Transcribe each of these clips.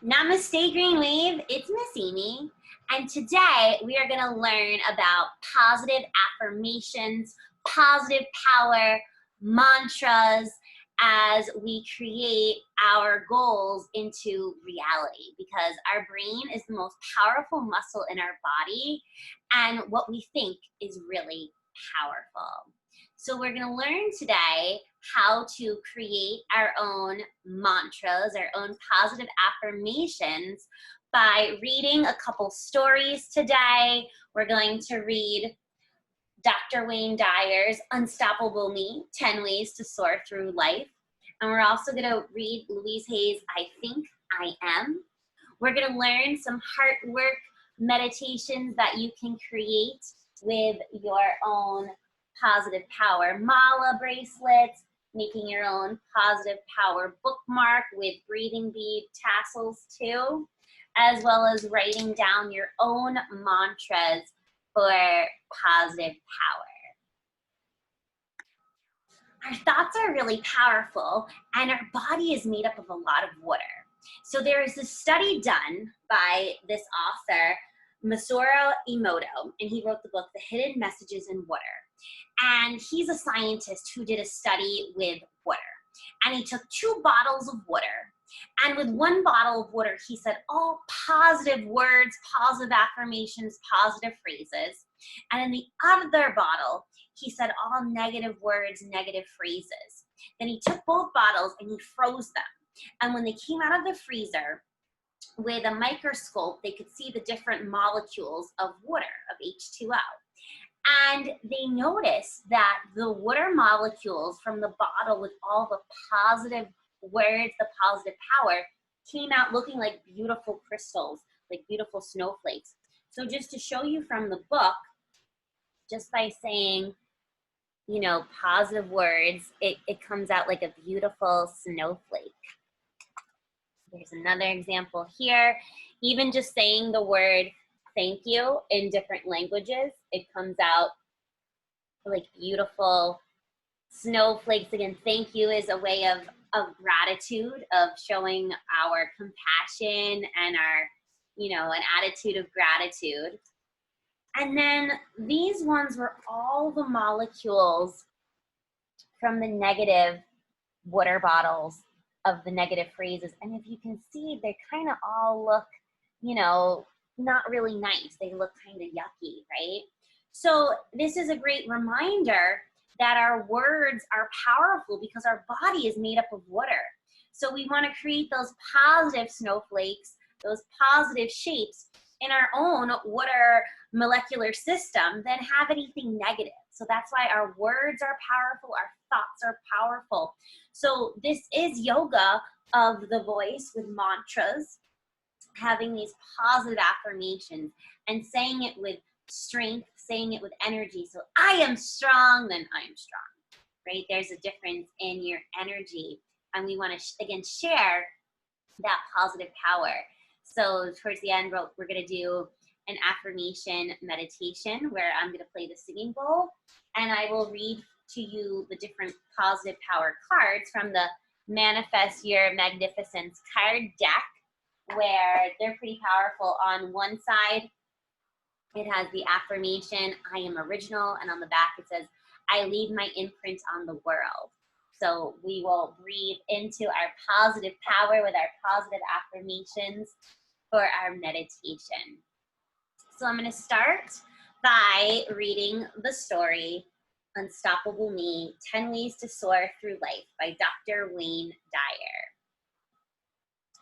Namaste, Green Wave. It's Miss Amy. And today we are going to learn about positive affirmations, positive power, mantras as we create our goals into reality, because our brain is the most powerful muscle in our body, and what we think is really powerful. So we're going to learn today how to create our own mantras, our own positive affirmations by reading a couple stories today. We're going to read Dr. Wayne Dyer's Unstoppable Me, 10 Ways to Soar Through Life. And we're also going to read Louise Hay's I Think I Am. We're going to learn some heart work meditations that you can create with your own positive power mala bracelets, making your own positive power bookmark with breathing bead tassels too, as well as writing down your own mantras for positive power. Our thoughts are really powerful, and our body is made up of a lot of water. So there is this study done by this author, Masaru Emoto, and he wrote the book, The Hidden Messages in Water. And he's a scientist who did a study with water. And he took 2 bottles of water. And with 1 bottle of water, he said all positive words, positive affirmations, positive phrases. And in the other bottle, he said all negative words, negative phrases. Then he took both bottles and he froze them. And when they came out of the freezer, with a microscope, they could see the different molecules of water, of H2O. And they noticed that the water molecules from the bottle with all the positive words, the positive power, came out looking like beautiful crystals, like beautiful snowflakes. So just to show you from the book, just by saying, you know, positive words, it comes out like a beautiful snowflake. There's another example here. Even just saying the word thank you in different languages, it comes out like beautiful snowflakes. Again, thank you is a way of gratitude, of showing our compassion and our, you know, an attitude of gratitude. And then these ones were all the molecules from the negative water bottles of the negative phrases. And if you can see, they kind of all look, you know, not really nice. They look kind of yucky, right? So this is a great reminder that our words are powerful because our body is made up of water. So we want to create those positive snowflakes, those positive shapes in our own water molecular system than have anything negative. So that's why our words are powerful, our thoughts are powerful. So this is yoga of the voice with mantras, having these positive affirmations and saying it with strength, saying it with energy. So I am strong, then I am strong, right? There's a difference in your energy. And we want to, again, share that positive power. So towards the end, we're going to do an affirmation meditation where I'm going to play the singing bowl, and I will read to you the different positive power cards from the Manifest Your Magnificence card deck, where they're pretty powerful. On one side, it has the affirmation, I am original, and on the back it says, I leave my imprint on the world. So we will breathe into our positive power with our positive affirmations for our meditation. So I'm going to start by reading the story, Unstoppable Me, 10 Ways to Soar Through Life by Dr. Wayne Dyer.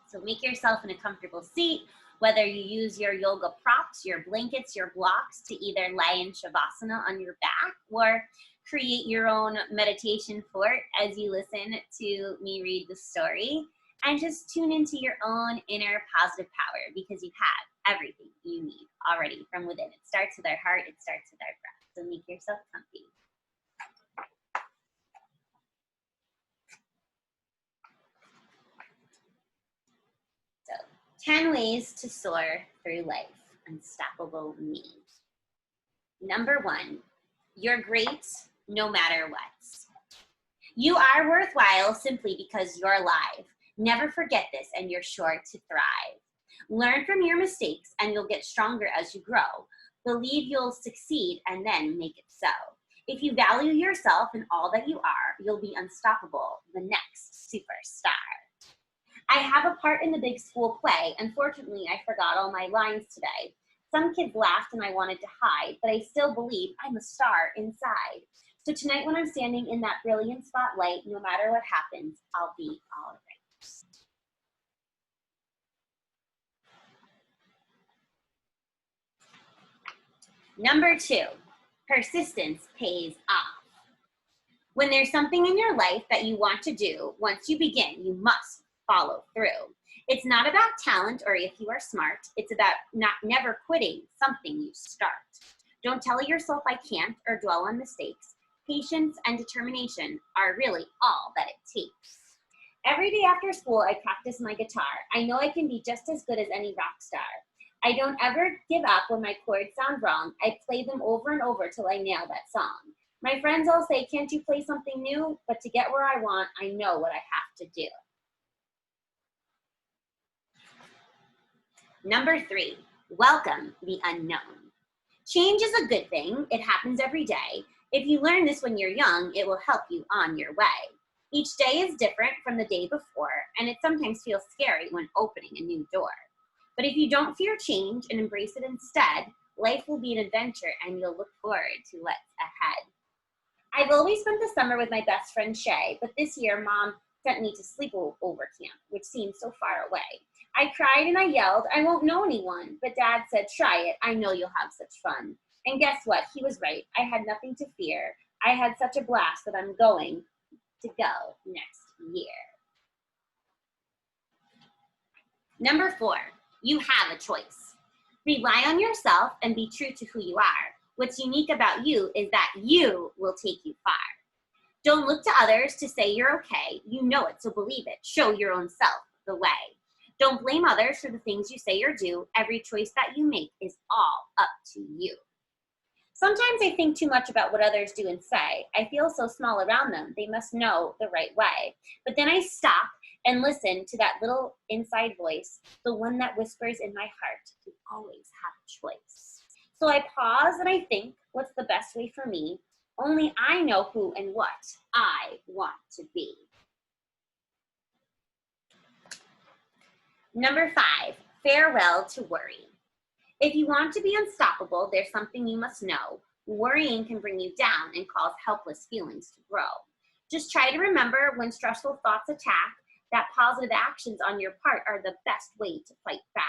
So make yourself in a comfortable seat, whether you use your yoga props, your blankets, your blocks to either lie in Shavasana on your back or create your own meditation fort as you listen to me read the story, and just tune into your own inner positive power, because you have everything you need already from within. It starts with our heart, it starts with our breath. So make yourself comfy. So 10 ways to soar through life, Unstoppable Me. Number 1, you're great no matter what. You are worthwhile simply because you're alive. Never forget this and you're sure to thrive. Learn from your mistakes and you'll get stronger as you grow. Believe you'll succeed and then make it so. If you value yourself and all that you are, you'll be unstoppable, the next superstar. I have a part in the big school play. Unfortunately, I forgot all my lines today. Some kids laughed and I wanted to hide, but I still believe I'm a star inside. So tonight when I'm standing in that brilliant spotlight, no matter what happens, I'll be all right. Number 2, persistence pays off. When there's something in your life that you want to do, once you begin, you must follow through. It's not about talent or if you are smart. It's about never quitting something you start. Don't tell yourself I can't or dwell on mistakes. Patience and determination are really all that it takes. Every day after school, I practice my guitar. I know I can be just as good as any rock star. I don't ever give up when my chords sound wrong. I play them over and over till I nail that song. My friends all say, can't you play something new? But to get where I want, I know what I have to do. Number 3, welcome the unknown. Change is a good thing. It happens every day. If you learn this when you're young, it will help you on your way. Each day is different from the day before, and it sometimes feels scary when opening a new door. But if you don't fear change and embrace it instead, life will be an adventure and you'll look forward to what's ahead. I've always spent the summer with my best friend Shay, but this year Mom sent me to sleepover camp, which seemed so far away. I cried and I yelled, I won't know anyone, but Dad said, try it, I know you'll have such fun. And guess what? He was right. I had nothing to fear. I had such a blast that I'm going to go next year. Number 4, you have a choice. Rely on yourself and be true to who you are. What's unique about you is that you will take you far. Don't look to others to say you're okay. You know it, so believe it. Show your own self the way. Don't blame others for the things you say or do. Every choice that you make is all up to you. Sometimes I think too much about what others do and say. I feel so small around them. They must know the right way. But then I stop and listen to that little inside voice, the one that whispers in my heart, you always have a choice. So I pause and I think, what's the best way for me? Only I know who and what I want to be. Number 5, farewell to worry. If you want to be unstoppable, there's something you must know. Worrying can bring you down and cause helpless feelings to grow. Just try to remember when stressful thoughts attack, that positive actions on your part are the best way to fight back.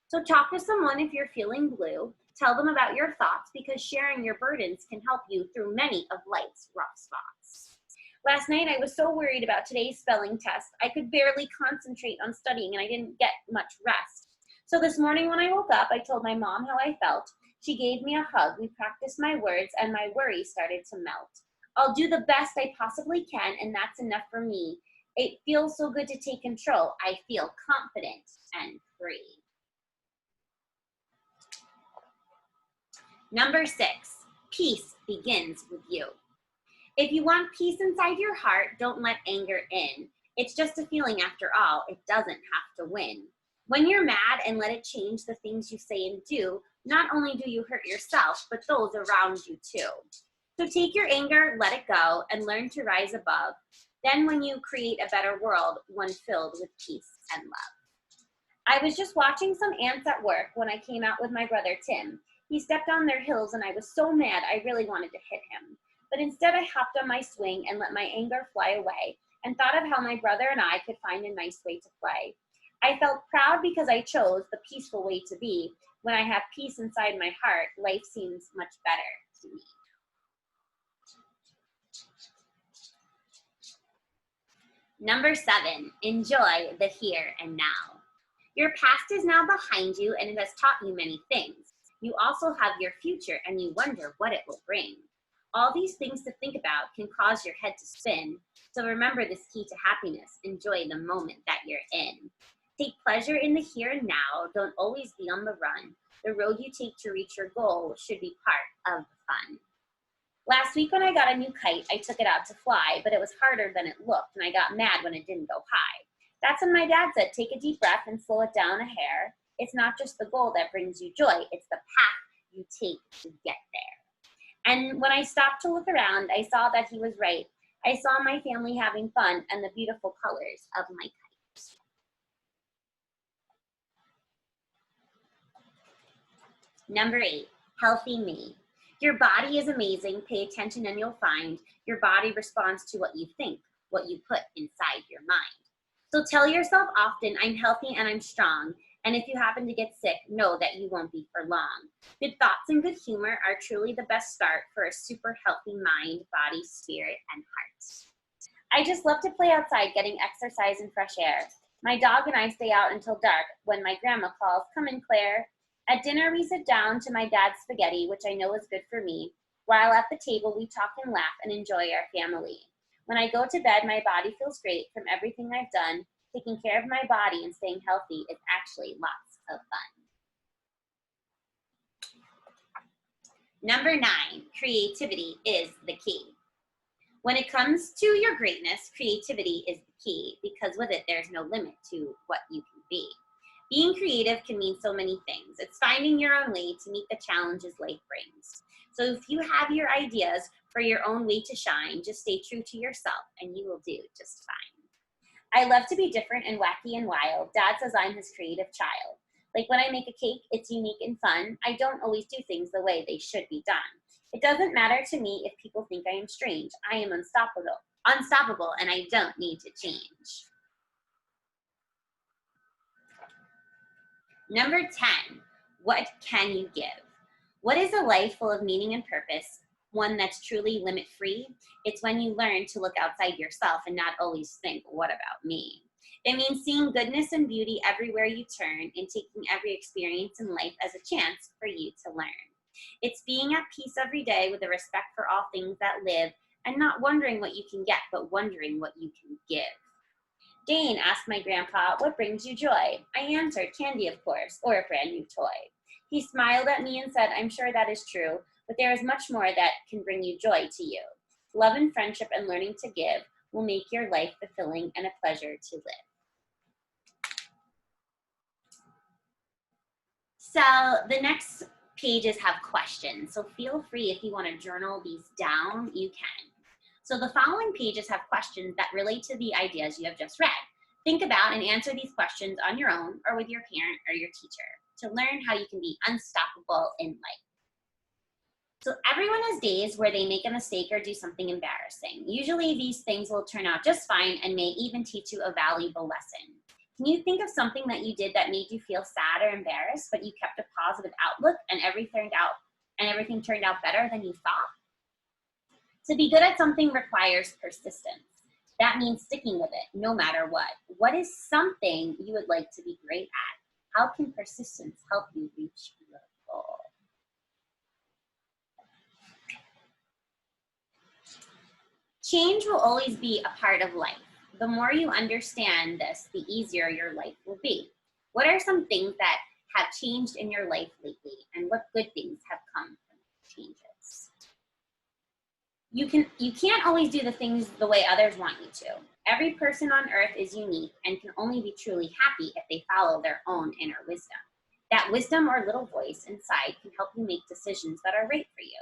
So talk to someone if you're feeling blue. Tell them about your thoughts because sharing your burdens can help you through many of life's rough spots. Last night, I was so worried about today's spelling test. I could barely concentrate on studying and I didn't get much rest. So this morning when I woke up, I told my mom how I felt. She gave me a hug. We practiced my words and my worry started to melt. I'll do the best I possibly can and that's enough for me. It feels so good to take control. I feel confident and free. Number 6, peace begins with you. If you want peace inside your heart, don't let anger in. It's just a feeling after all. It doesn't have to win. When you're mad and let it change the things you say and do, not only do you hurt yourself, but those around you too. So take your anger, let it go, and learn to rise above. Then when you create a better world, one filled with peace and love. I was just watching some ants at work when I came out with my brother Tim. He stepped on their hills and I was so mad I really wanted to hit him. But instead I hopped on my swing and let my anger fly away and thought of how my brother and I could find a nice way to play. I felt proud because I chose the peaceful way to be. When I have peace inside my heart, life seems much better to me. Number 7, enjoy the here and now. Your past is now behind you and it has taught you many things. You also have your future and you wonder what it will bring. All these things to think about can cause your head to spin. So remember this key to happiness. Enjoy the moment that you're in. Take pleasure in the here and now. Don't always be on the run. The road you take to reach your goal should be part of the fun. Last week when I got a new kite, I took it out to fly, but it was harder than it looked, and I got mad when it didn't go high. That's when my dad said, take a deep breath and slow it down a hair. It's not just the goal that brings you joy, it's the path you take to get there. And when I stopped to look around, I saw that he was right. I saw my family having fun and the beautiful colors of my kites. Number 8, healthy me. Your body is amazing. Pay attention and you'll find your body responds to what you think, what you put inside your mind. So tell yourself often, I'm healthy and I'm strong. And if you happen to get sick, know that you won't be for long. Good thoughts and good humor are truly the best start for a super healthy mind, body, spirit, and heart. I just love to play outside, getting exercise and fresh air. My dog and I stay out until dark when my grandma calls, come in, Claire. At dinner, we sit down to my dad's spaghetti, which I know is good for me. While at the table, we talk and laugh and enjoy our family. When I go to bed, my body feels great from everything I've done. Taking care of my body and staying healthy is actually lots of fun. Number 9, creativity is the key. When it comes to your greatness, creativity is the key because with it, there's no limit to what you can be. Being creative can mean so many things. It's finding your own way to meet the challenges life brings. So if you have your ideas for your own way to shine, just stay true to yourself and you will do just fine. I love to be different and wacky and wild. Dad says I'm his creative child. Like when I make a cake, it's unique and fun. I don't always do things the way they should be done. It doesn't matter to me if people think I am strange. I am unstoppable, and I don't need to change. Number 10, what can you give? What is a life full of meaning and purpose? One that's truly limit-free? It's when you learn to look outside yourself and not always think, what about me? It means seeing goodness and beauty everywhere you turn and taking every experience in life as a chance for you to learn. It's being at peace every day with a respect for all things that live and not wondering what you can get, but wondering what you can give. Dane asked my grandpa, what brings you joy? I answered, candy, of course, or a brand new toy. He smiled at me and said, I'm sure that is true, but there is much more that can bring you joy to you. Love and friendship and learning to give will make your life fulfilling and a pleasure to live. So the next pages have questions, so feel free if you want to journal these down, you can. So the following pages have questions that relate to the ideas you have just read. Think about and answer these questions on your own or with your parent or your teacher to learn how you can be unstoppable in life. So everyone has days where they make a mistake or do something embarrassing. Usually these things will turn out just fine and may even teach you a valuable lesson. Can you think of something that you did that made you feel sad or embarrassed, but you kept a positive outlook and everything turned out better than you thought? To be good at something requires persistence. That means sticking with it no matter what. What is something you would like to be great at? How can persistence help you reach your goal? Change will always be a part of life. The more you understand this, the easier your life will be. What are some things that have changed in your life lately, and what good things have come from changes? You can't always do the things the way others want you to. Every person on earth is unique and can only be truly happy if they follow their own inner wisdom. That wisdom or little voice inside can help you make decisions that are right for you.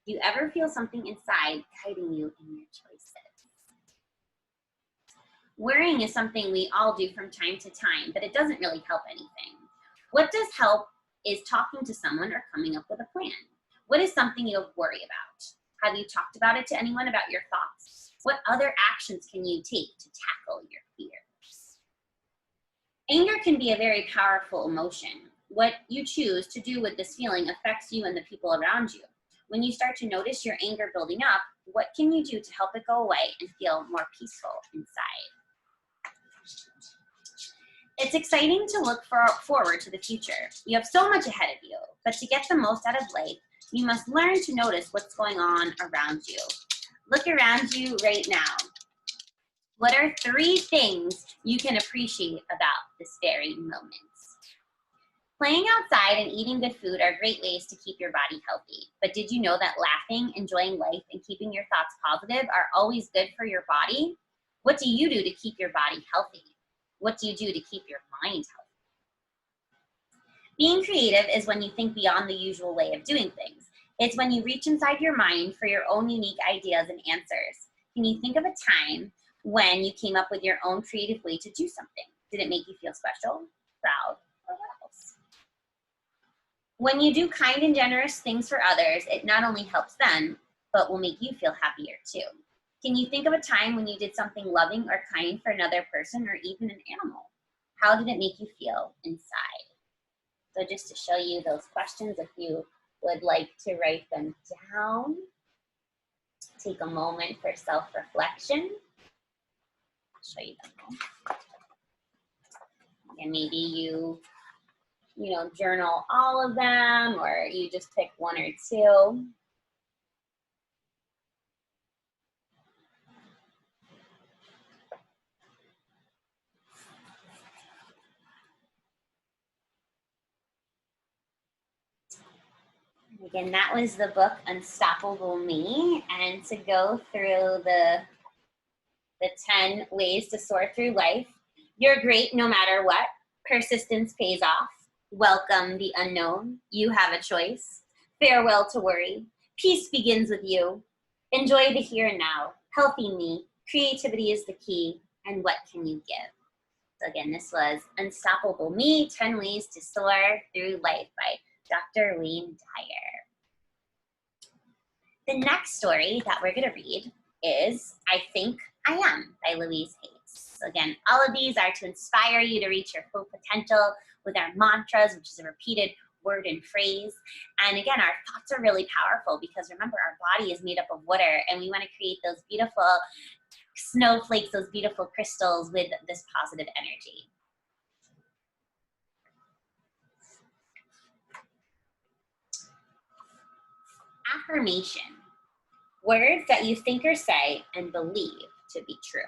Do you ever feel something inside guiding you in your choices? Worrying is something we all do from time to time, but it doesn't really help anything. What does help is talking to someone or coming up with a plan. What is something you worry about? Have you talked about it to anyone about your thoughts? What other actions can you take to tackle your fears? Anger can be a very powerful emotion. What you choose to do with this feeling affects you and the people around you. When you start to notice your anger building up, what can you do to help it go away and feel more peaceful inside? It's exciting to look forward to the future. You have so much ahead of you, but to get the most out of life, you must learn to notice what's going on around you. Look around you right now. What are 3 things you can appreciate about this very moment? Playing outside and eating good food are great ways to keep your body healthy. But did you know that laughing, enjoying life, and keeping your thoughts positive are always good for your body? What do you do to keep your body healthy? What do you do to keep your mind healthy? Being creative is when you think beyond the usual way of doing things. It's when you reach inside your mind for your own unique ideas and answers. Can you think of a time when you came up with your own creative way to do something? Did it make you feel special, proud, or what else? When you do kind and generous things for others, it not only helps them, but will make you feel happier too. Can you think of a time when you did something loving or kind for another person or even an animal? How did it make you feel inside? So just to show you those questions, if you would like to write them down, take a moment for self-reflection. I'll show you them. And maybe you journal all of them, or you just pick one or two. Again, that was the book Unstoppable Me, and to go through the 10 ways to soar through life. You're great no matter what. Persistence pays off. Welcome the unknown. You have a choice. Farewell to worry. Peace begins with you. Enjoy the here and now. Healthy me. Creativity is the key. And what can you give? So again, this was Unstoppable Me, 10 Ways to Soar Through Life by Dr. Wayne Dyer. The next story that we're going to read is I Think I Am by Louise Hay. So again, all of these are to inspire you to reach your full potential with our mantras, which is a repeated word and phrase. And again, our thoughts are really powerful because remember, our body is made up of water, and we want to create those beautiful snowflakes, those beautiful crystals with this positive energy. Affirmation. Words that you think or say and believe to be true.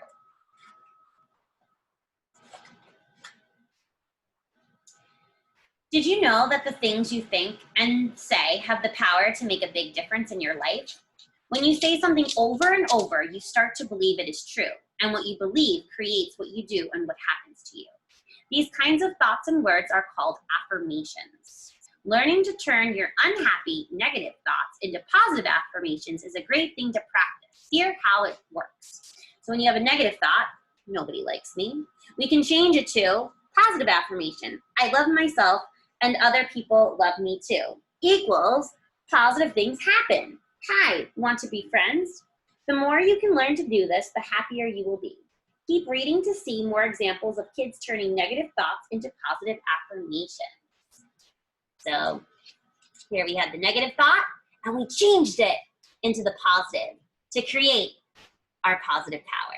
Did you know that the things you think and say have the power to make a big difference in your life? When you say something over and over, you start to believe it is true. And what you believe creates what you do and what happens to you. These kinds of thoughts and words are called affirmations. Learning to turn your unhappy, negative thoughts into positive affirmations is a great thing to practice. Here's how it works. So when you have a negative thought, nobody likes me, we can change it to positive affirmation. I love myself and other people love me too. Equals positive things happen. Hi, want to be friends? The more you can learn to do this, the happier you will be. Keep reading to see more examples of kids turning negative thoughts into positive affirmations. So here we had the negative thought, and we changed it into the positive to create our positive power.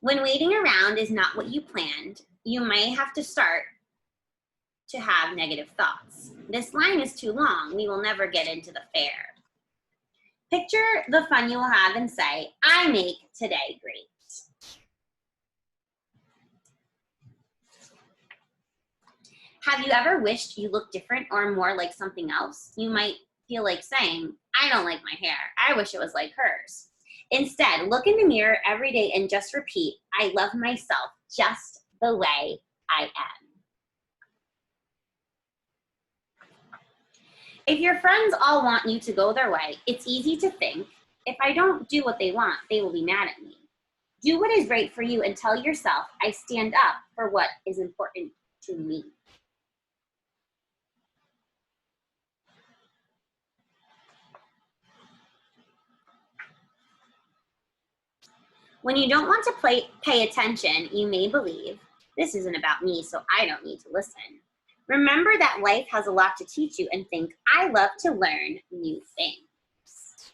When waiting around is not what you planned, you may have to start to have negative thoughts. This line is too long. We will never get into the fair. Picture the fun you will have and say, I make today great. Have you ever wished you looked different or more like something else? You might feel like saying, I don't like my hair. I wish it was like hers. Instead, look in the mirror every day and just repeat, I love myself just the way I am. If your friends all want you to go their way, it's easy to think, if I don't do what they want, they will be mad at me. Do what is right for you and tell yourself, I stand up for what is important to me. When you don't want to pay attention, you may believe, this isn't about me, so I don't need to listen. Remember that life has a lot to teach you and think, I love to learn new things.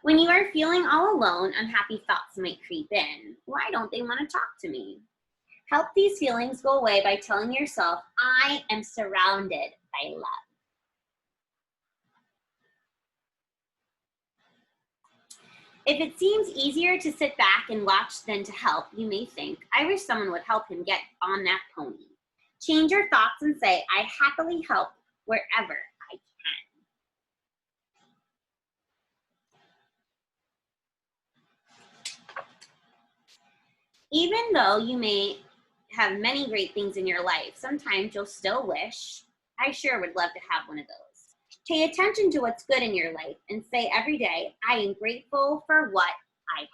When you are feeling all alone, unhappy thoughts might creep in. Why don't they want to talk to me? Help these feelings go away by telling yourself, I am surrounded by love. If it seems easier to sit back and watch than to help, you may think, I wish someone would help him get on that pony. Change your thoughts and say, I happily help wherever I can. Even though you may have many great things in your life, sometimes you'll still wish, I sure would love to have one of those. Pay attention to what's good in your life and say every day, I am grateful for what I have.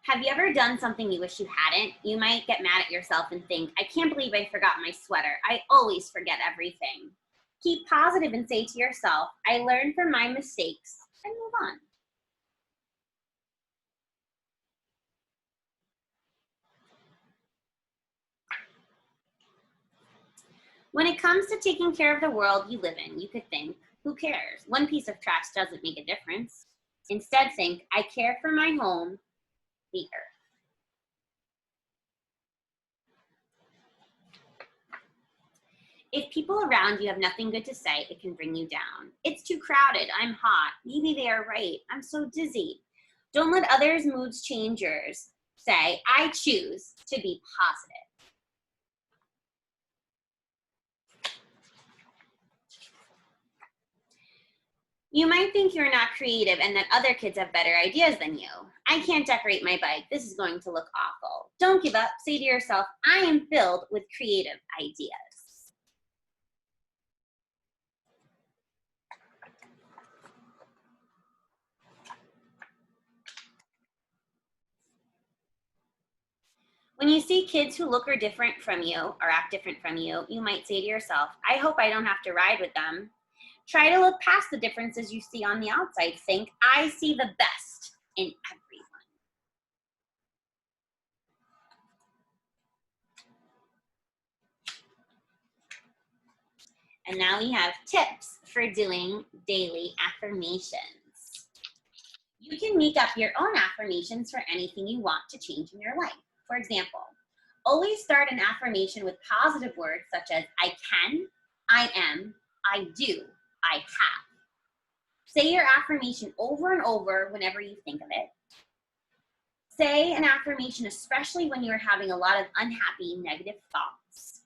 Have you ever done something you wish you hadn't? You might get mad at yourself and think, I can't believe I forgot my sweater. I always forget everything. Keep positive and say to yourself, I learned from my mistakes and move on. When it comes to taking care of the world you live in, you could think, who cares? One piece of trash doesn't make a difference. Instead, think, I care for my home, the earth. If people around you have nothing good to say, it can bring you down. It's too crowded. I'm hot. Maybe they are right. I'm so dizzy. Don't let others' moods change yours. Say, I choose to be positive. You might think you're not creative and that other kids have better ideas than you. I can't decorate my bike. This is going to look awful. Don't give up. Say to yourself, I am filled with creative ideas. When you see kids who look or different from you or act different from you, you might say to yourself, I hope I don't have to ride with them. Try to look past the differences you see on the outside. Think, I see the best in everyone. And now we have tips for doing daily affirmations. You can make up your own affirmations for anything you want to change in your life. For example, always start an affirmation with positive words such as I can, I am, I do, I have. Say your affirmation over and over whenever you think of it. Say an affirmation especially when you're having a lot of unhappy, negative thoughts.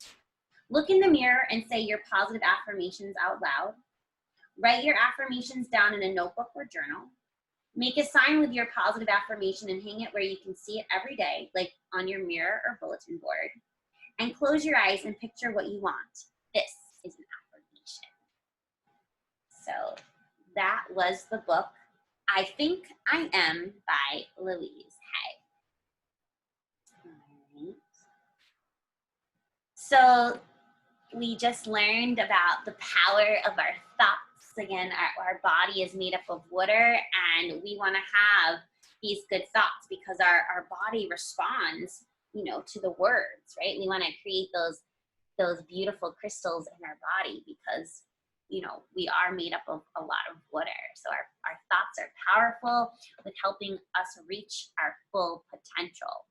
Look in the mirror and say your positive affirmations out loud. Write your affirmations down in a notebook or journal. Make a sign with your positive affirmation and hang it where you can see it every day, like on your mirror or bulletin board. And close your eyes and picture what you want. This is an affirmation. So that was the book, I Think I Am by Louise Hay. All right. So we just learned about the power of our thoughts. Again, our body is made up of water, and we want to have these good thoughts because our body responds, to the words, right? We want to create those beautiful crystals in our body because, we are made up of a lot of water. So our thoughts are powerful with helping us reach our full potential.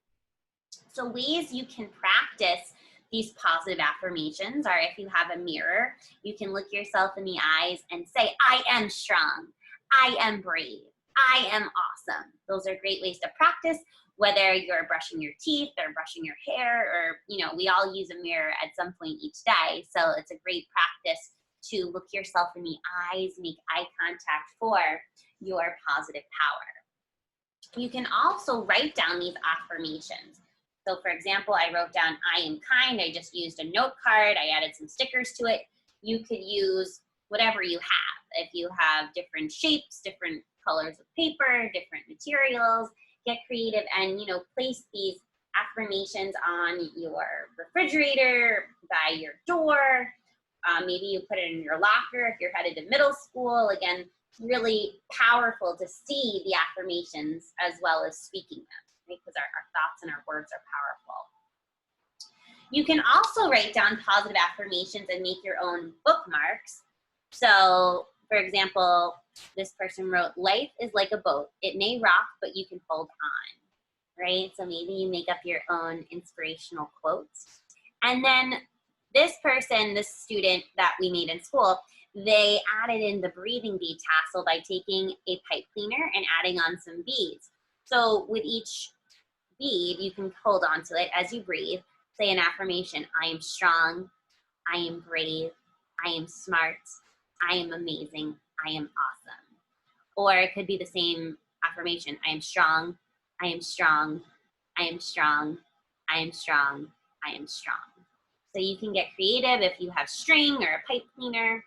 So ways you can practice these positive affirmations are if you have a mirror, you can look yourself in the eyes and say, I am strong, I am brave, I am awesome. Those are great ways to practice, whether you're brushing your teeth or brushing your hair or, we all use a mirror at some point each day. So it's a great practice to look yourself in the eyes, make eye contact for your positive power. You can also write down these affirmations. So for example, I wrote down, I am kind. I just used a note card. I added some stickers to it. You could use whatever you have. If you have different shapes, different colors of paper, different materials, get creative and, place these affirmations on your refrigerator, by your door. Maybe you put it in your locker if you're headed to middle school. Again, really powerful to see the affirmations as well as speaking them. Because our thoughts and our words are powerful. You can also write down positive affirmations and make your own bookmarks. So, for example, this person wrote, life is like a boat. It may rock, but you can hold on, right? So maybe you make up your own inspirational quotes. And then this person, this student that we made in school, they added in the breathing bead tassel by taking a pipe cleaner and adding on some beads. So with each bead, you can hold on to it as you breathe. Say an affirmation: I am strong, I am brave, I am smart, I am amazing, I am awesome. Or it could be the same affirmation: I am strong, I am strong, I am strong, I am strong, I am strong. So you can get creative if you have string or a pipe cleaner,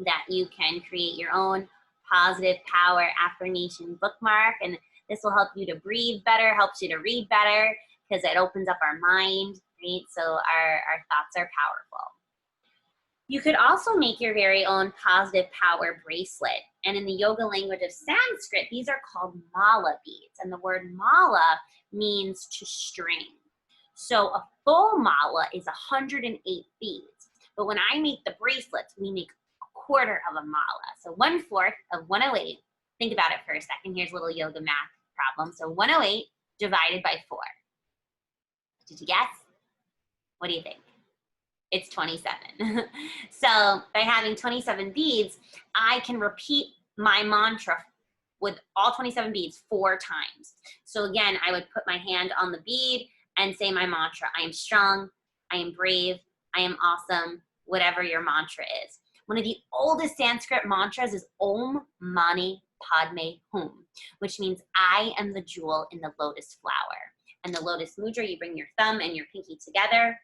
that you can create your own positive power affirmation bookmark. And this will help you to breathe better, helps you to read better, because it opens up our mind, right? So our thoughts are powerful. You could also make your very own positive power bracelet. And in the yoga language of Sanskrit, these are called mala beads. And the word mala means to string. So a full mala is 108 beads. But when I make the bracelets, we make a quarter of a mala. So 1/4 of 108. Think about it for a second. Here's a little yoga math problem. So 108 divided by 4. Did you guess? What do you think? It's 27. So by having 27 beads, I can repeat my mantra with all 27 beads 4 times. So again, I would put my hand on the bead and say my mantra: I am strong, I am brave, I am awesome, whatever your mantra is. One of the oldest Sanskrit mantras is Om Mani Padme Hum, which means I am the jewel in the lotus flower. And the lotus mudra, you bring your thumb and your pinky together.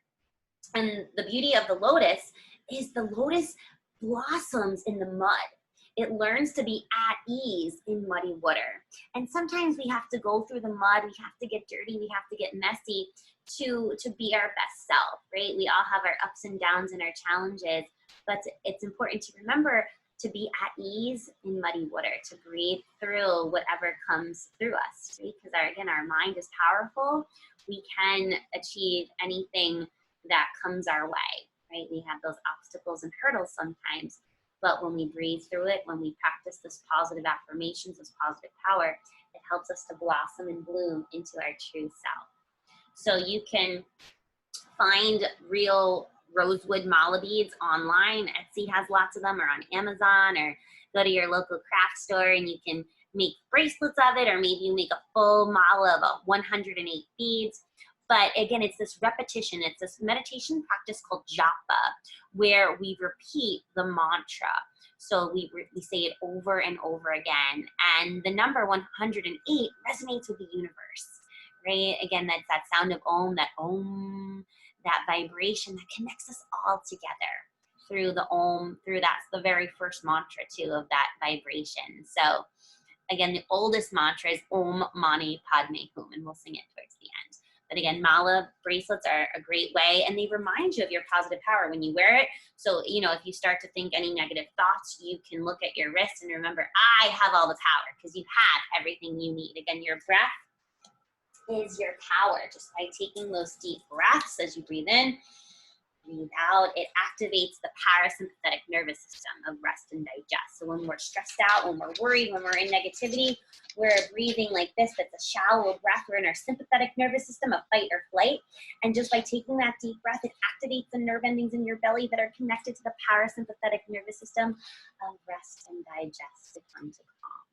And the beauty of the lotus is the lotus blossoms in the mud. It learns to be at ease in muddy water. And sometimes we have to go through the mud, we have to get dirty, we have to get messy to be our best self, right? We all have our ups and downs and our challenges, but it's important to remember to be at ease in muddy water, to breathe through whatever comes through us, right? Because our mind is powerful. We can achieve anything that comes our way, right? We have those obstacles and hurdles sometimes, but when we breathe through it, when we practice this positive affirmations, this positive power, it helps us to blossom and bloom into our true self. So you can find real rosewood mala beads online. Etsy has lots of them, or on Amazon, or go to your local craft store and you can make bracelets of it, or maybe you make a full mala of 108 beads. But again, it's this repetition. It's this meditation practice called japa, where we repeat the mantra. So we say it over and over again. And the number 108 resonates with the universe, right? Again, that's that sound of om, that vibration that connects us all together through the om, that's the very first mantra too of that vibration. So again, the oldest mantra is Om Mani Padme Hum, and we'll sing it towards the end. But again, mala bracelets are a great way, and they remind you of your positive power when you wear it. So, if you start to think any negative thoughts, you can look at your wrist and remember, I have all the power, because you have everything you need. Again, your breath is your power. Just by taking those deep breaths as you breathe in, breathe out, it activates the parasympathetic nervous system of rest and digest. So when we're stressed out, when we're worried, when we're in negativity, we're breathing like this. That's a shallow breath. We're in our sympathetic nervous system of fight or flight. And just by taking that deep breath, it activates the nerve endings in your belly that are connected to the parasympathetic nervous system of rest and digest to come to calm.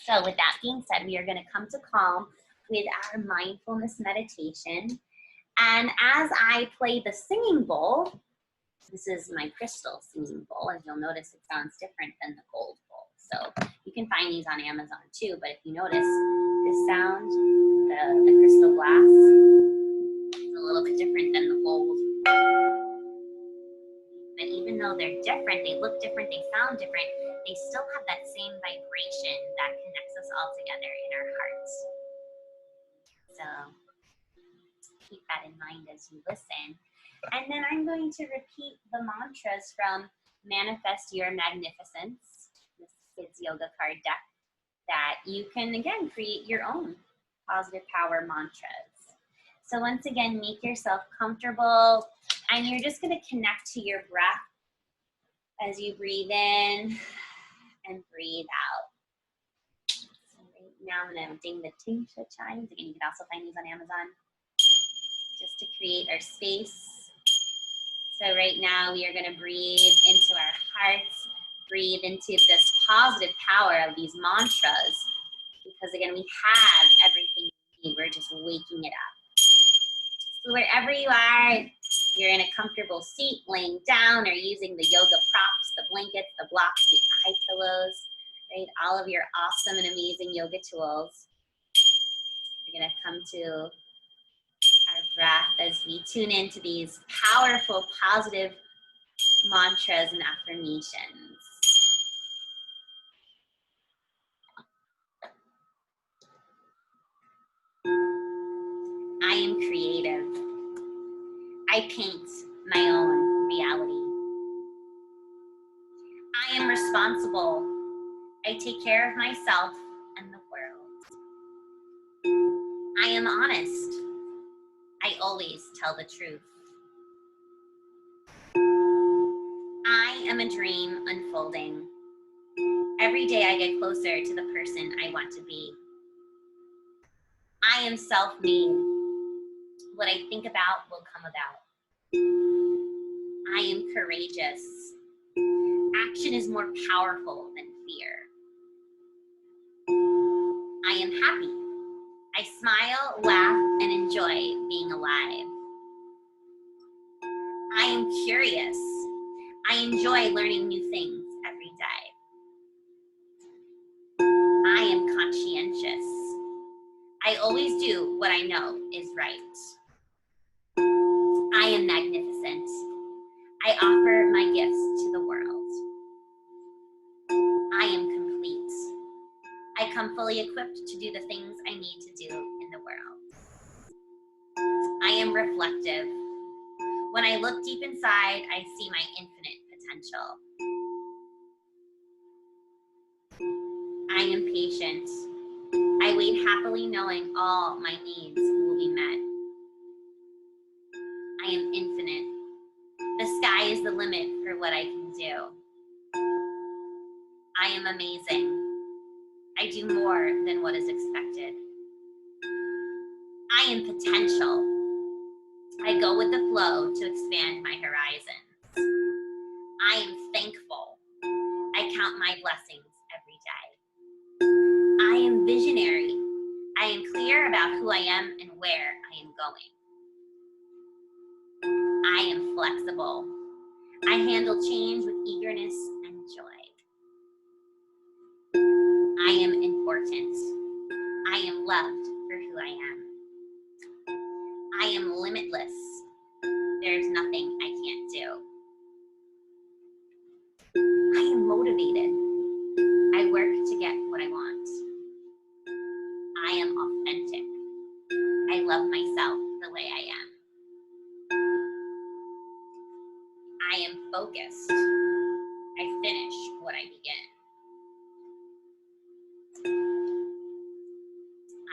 So with that being said, we are going to come to calm with our mindfulness meditation. And as I play the singing bowl, this is my crystal singing bowl. As you'll notice, it sounds different than the gold bowl. So you can find these on Amazon too. But if you notice, this sound, the crystal glass, is a little bit different than the gold. But even though they're different, they look different, they sound different, they still have that same vibration that connects us all together in our hearts. So keep that in mind as you listen. And then I'm going to repeat the mantras from Manifest Your Magnificence, this kids yoga card deck, that you can, again, create your own positive power mantras. So once again, make yourself comfortable, and you're just going to connect to your breath as you breathe in and breathe out. So right now I'm going to ding the tingsha chimes. Again, you can also find these on Amazon, just to create our space So right now we are going to breathe into our hearts, breathe into this positive power of these mantras, because again, we have everything we need. We're just waking it up. So wherever you are, you're in a comfortable seat, laying down, or using the yoga props, the blankets, the blocks, the eye pillows, right? All of your awesome and amazing yoga tools. We're gonna come to our breath as we tune into these powerful, positive mantras and affirmations. I am creative. I paint my own reality. I am responsible. I take care of myself and the world. I am honest. I always tell the truth. I am a dream unfolding. Every day I get closer to the person I want to be. I am self-made. What I think about will come about. I am courageous. Action is more powerful than fear. I am happy. I smile, laugh, and enjoy being alive. I am curious. I enjoy learning new things every day. I am conscientious. I always do what I know is right. I am magnificent. I offer my gifts to the world. I am complete. I come fully equipped to do the things I need to do in the world. I am reflective. When I look deep inside, I see my infinite potential. I am patient. I wait happily knowing all my needs will be met. I am infinite. The sky is the limit for what I can do. I am amazing. I do more than what is expected. I am potential. I go with the flow to expand my horizons. I am thankful. I count my blessings every day. I am visionary. I am clear about who I am and where I am going. I am flexible. I handle change with eagerness and joy. I am important. I am loved for who I am. I am limitless. There's nothing I can't do. I am motivated. I work to get what I want. I am authentic. I love myself the way I am. I am focused. I finish what I begin.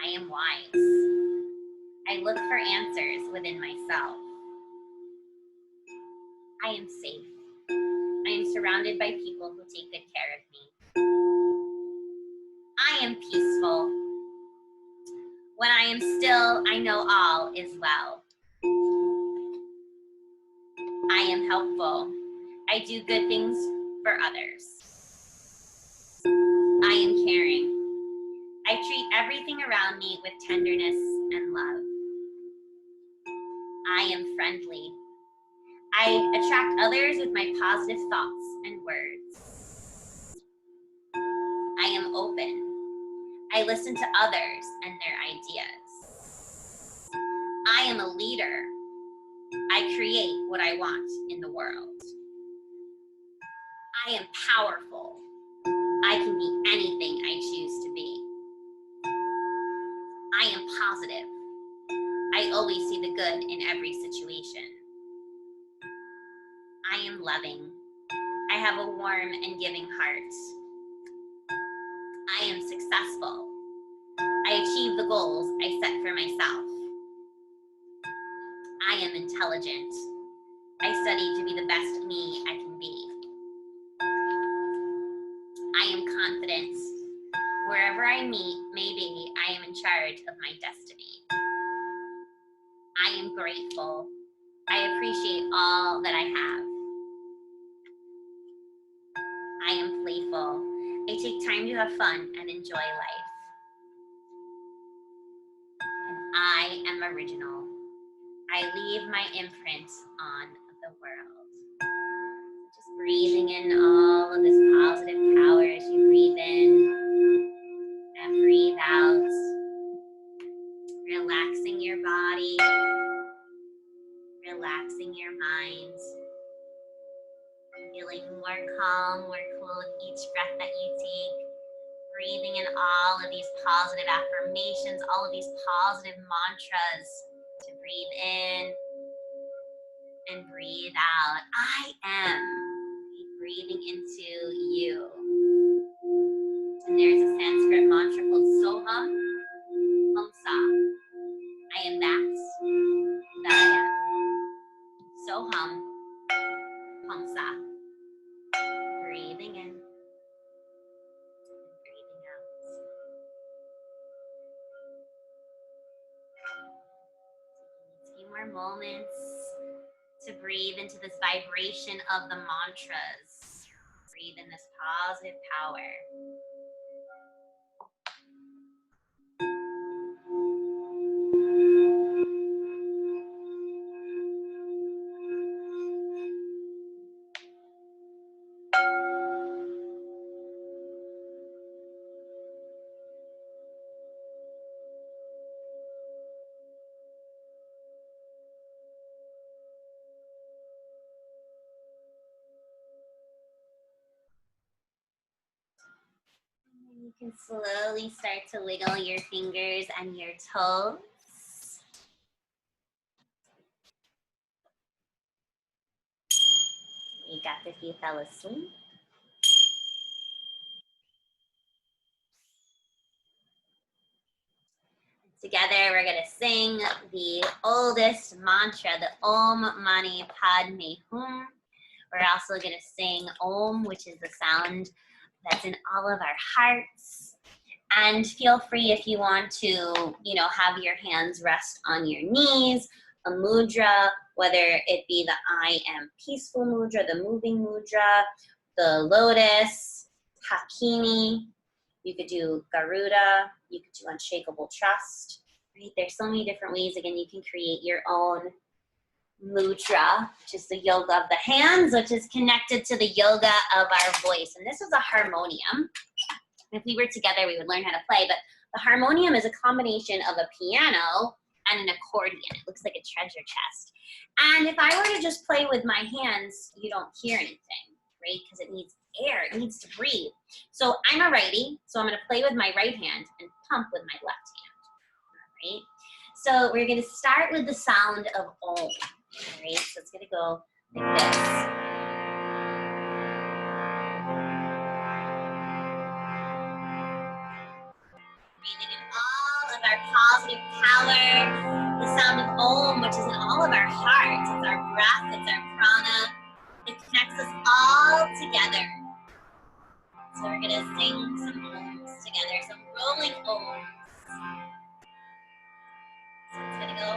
I am wise. I look for answers within myself. I am safe. I am surrounded by people who take good care of me. I am peaceful. When I am still, I know all is well. I am helpful. I do good things for others. I am caring. I treat everything around me with tenderness and love. I am friendly. I attract others with my positive thoughts and words. I am open. I listen to others and their ideas. I am a leader. I create what I want in the world. I am powerful. I can be anything I choose to be. I am positive. I always see the good in every situation. I am loving. I have a warm and giving heart. I am successful. I achieve the goals I set for myself. I am intelligent. I study to be the best me I can be. I am confident. Wherever I may be, I am in charge of my destiny. I am grateful. I appreciate all that I have. I am playful. I take time to have fun and enjoy life. And I am original. I leave my imprint on the world. Just breathing in all of this positive power as you breathe in and breathe out. Relaxing your body, relaxing your mind. Feeling more calm, more cool with each breath that you take. Breathing in all of these positive affirmations, all of these positive mantras to breathe in and breathe out. I am. Breathing into you. And there's a Sanskrit mantra called Soham Hamsa. I am that I am. Soham Hamsa. Breathing in. Breathing out. A few more moments to breathe into this vibration of the mantras. Breathe in this positive power. You can slowly start to wiggle your fingers and your toes. Wake up if you fell asleep. Together, we're going to sing the oldest mantra, the Om Mani Padme Hum. We're also going to sing Om, which is the sound that's in all of our hearts. And feel free if you want to, have your hands rest on your knees, a mudra, whether it be the I am peaceful mudra, the moving mudra, the lotus, Hakini. You could do Garuda, you could do Unshakable Trust, right? There's so many different ways. Again, you can create your own mudra, which is the yoga of the hands, which is connected to the yoga of our voice. And this is a harmonium. If we were together, we would learn how to play, but the harmonium is a combination of a piano and an accordion. It looks like a treasure chest. And if I were to just play with my hands, you don't hear anything, right? Because it needs air, it needs to breathe. So I'm a righty, so I'm gonna play with my right hand and pump with my left hand, all right? So we're gonna start with the sound of Om, all right? So it's gonna go like this. Breathing in all of our positive power, the sound of Om, which is in all of our hearts. It's our breath, it's our prana. It connects us all together. So we're gonna sing some Oms together, some rolling Oms. So it's gonna go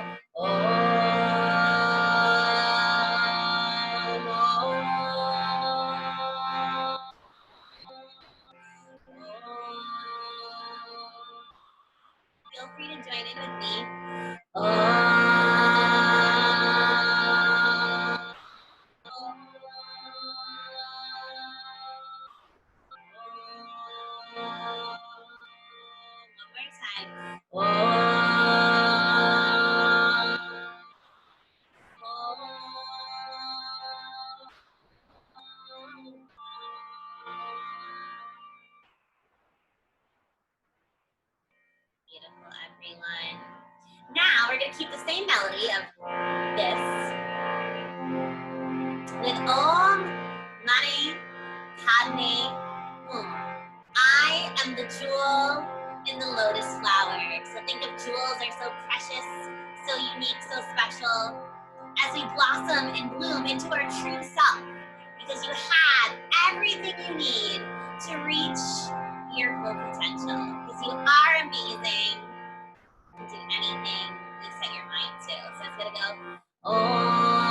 Om. Feel free to join in with me. One more time. Beautiful, everyone. Now we're going to keep the same melody of this with Om Mani Padme Hum. I am the jewel in the lotus flower. So think of jewels are so precious, so unique, so special as we blossom and bloom into our true self, because you had everything you need to reach your full potential, because you are amazing. You can do anything you set your mind to. So it's gonna go Om.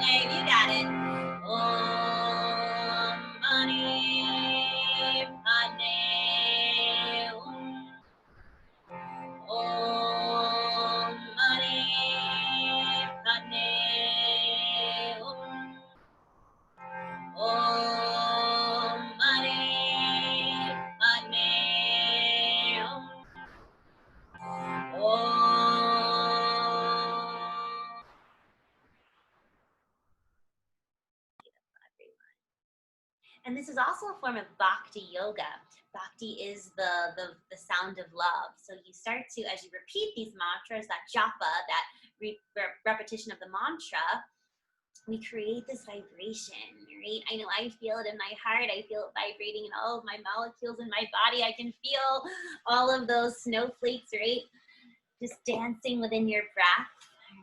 wave. You got it. Om Mani Padme Hum. Om Mani Padme Hum. Om Mani Padme Hum. And this is also a form of bhakti yoga. Bhakti is the sound of love. So you start to, as you repeat these mantras, that japa, that repetition of the mantra, we create this vibration, right? I know I feel it in my heart. I feel it vibrating in all of my molecules in my body. I can feel all of those snowflakes, right? Just dancing within your breath,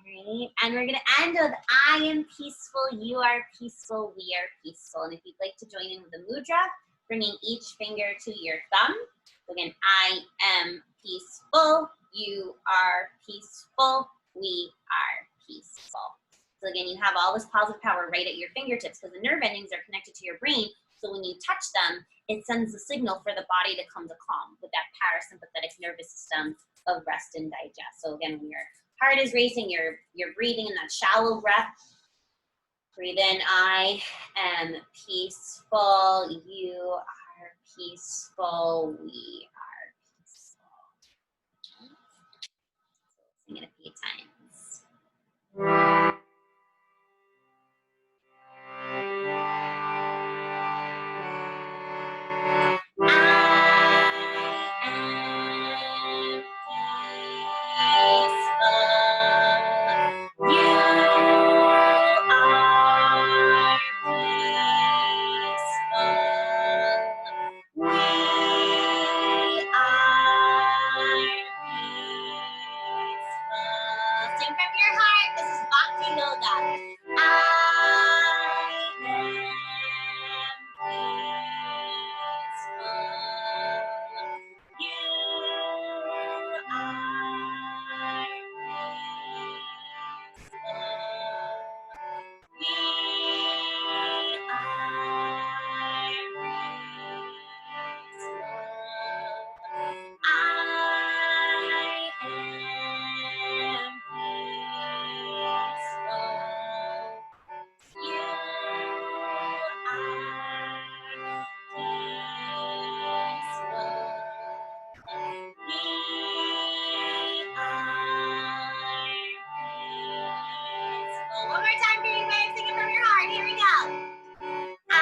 right? And we're gonna end with I am peaceful, you are peaceful, we are peaceful. And if you'd like to join in with the mudra, bringing each finger to your thumb. So again, I am peaceful, you are peaceful, we are peaceful. So again, you have all this positive power right at your fingertips because the nerve endings are connected to your brain. So when you touch them, it sends a signal for the body to come to calm with that parasympathetic nervous system of rest and digest. So again, when your heart is racing, you're breathing in that shallow breath. Breathe in, I am peaceful, you are peaceful, we are peaceful. Sing it a few times. One more time, Green Wave, sing it from your heart. Here we go. I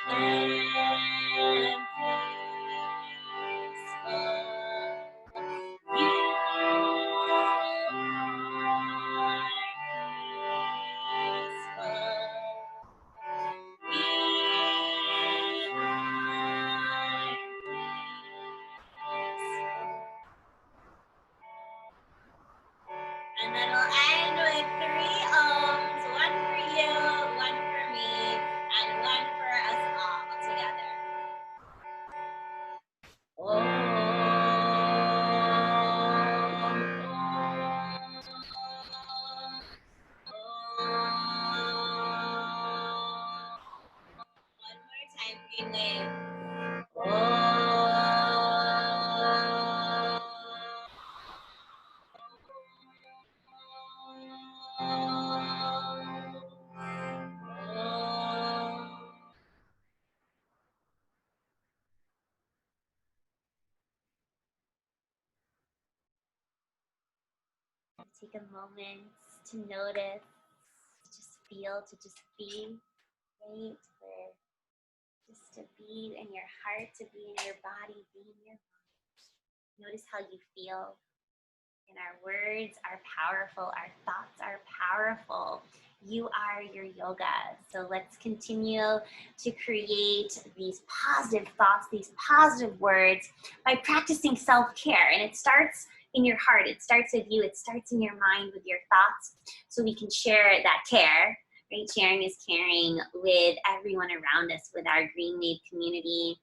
am peaceful. You And then we'll end with 3 ohms, one for you, one for me, and one for us all together. One more time, Green Wave. Take a moment to notice, to just feel, to just be, right? Where just to be in your heart, to be in your body, be in your mind. Notice how you feel. And our words are powerful, our thoughts are powerful. You are your yoga. So let's continue to create these positive thoughts, these positive words by practicing self-care. And it starts in your heart, it starts with you, it starts in your mind with your thoughts, so we can share that care, right? Sharing is caring with everyone around us, with our Green Wave community,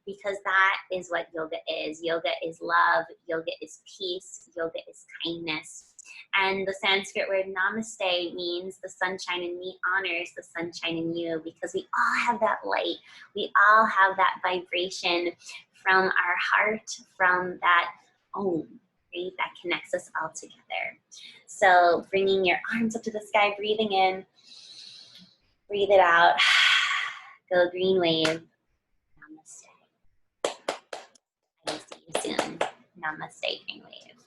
because that is what yoga is. Yoga is love, yoga is peace, yoga is kindness. And the Sanskrit word namaste means the sunshine in me honors the sunshine in you, because we all have that light. We all have that vibration from our heart, from that Om, right? That connects us all together. So bringing your arms up to the sky, breathing in, breathe it out. Go green wave. Namaste. I will see you soon. Namaste, green wave.